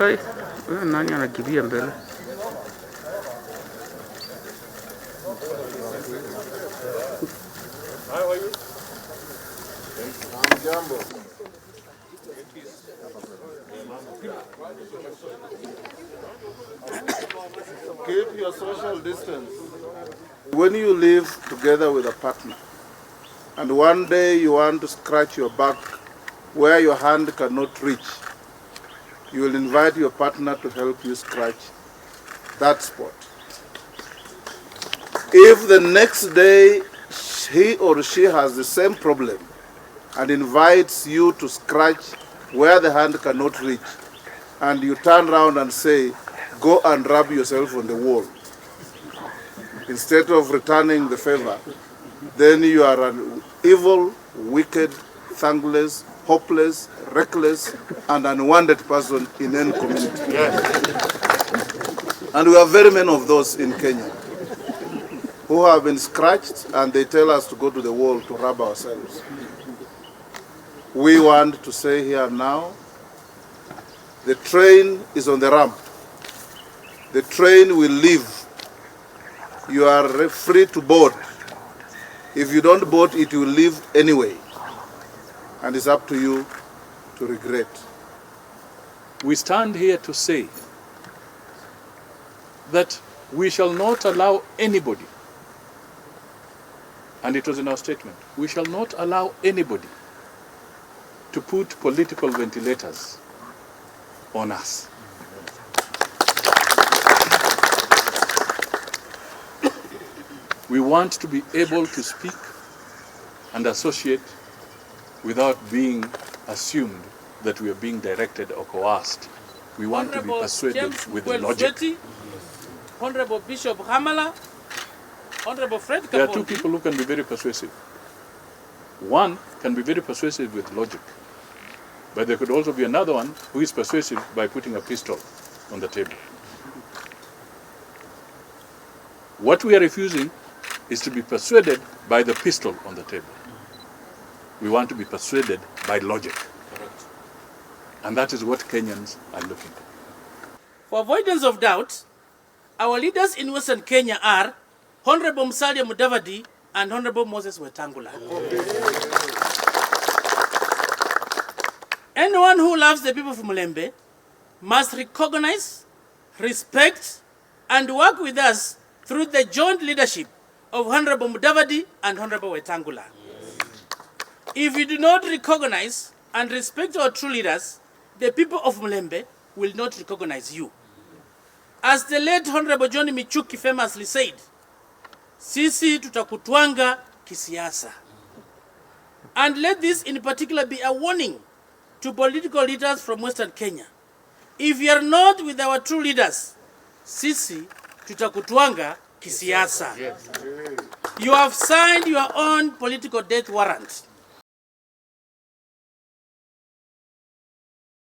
Hey, nani anakimbia mbele? Keep your social distance. When you live together with a partner, and one day you want to scratch your back where your hand cannot reach, you will invite your partner to help you scratch that spot. If the next day he or she has the same problem and invites you to scratch where the hand cannot reach, and you turn around and say, go and rub yourself on the wall, instead of returning the favor, then you are an evil, wicked, thankless, hopeless, reckless, and unwanted person in any community. Yes. And we have very many of those in Kenya who have been scratched and they tell us to go to the wall to rub ourselves. We want to say here now, the train is on the ramp. The train will leave. You are free to board. If you don't board, it will leave anyway. And it's up to you to regret. We stand here to say that we shall not allow anybody, and it was in our statement, we shall not allow anybody to put political ventilators on us. We want to be able to speak and associate without being assumed that we are being directed or coerced. We want to be persuaded with logic. Honorable Bishop Hamala, Honorable Fred Kapondi. There are two people who can be very persuasive. One can be very persuasive with logic, but there could also be another one who is persuasive by putting a pistol on the table. What we are refusing is to be persuaded by the pistol on the table. We want to be persuaded by logic. Correct. And that is what Kenyans are looking for. For avoidance of doubt, our leaders in Western Kenya are Honorable Musalia Mudavadi and Honorable Moses Wetangula. Anyone who loves the people of Mulembe must recognize, respect, and work with us through the joint leadership of Honorable Mudavadi and Honorable Wetangula. If you do not recognize and respect our true leaders, the people of Mulembe will not recognize you. As the late Honorable John Michuki famously said, sisi tutakutwanga kisiasa. And let this in particular be a warning to political leaders from Western Kenya. If you are not with our true leaders, sisi tutakutwanga kisiasa. Yes. You have signed your own political death warrant.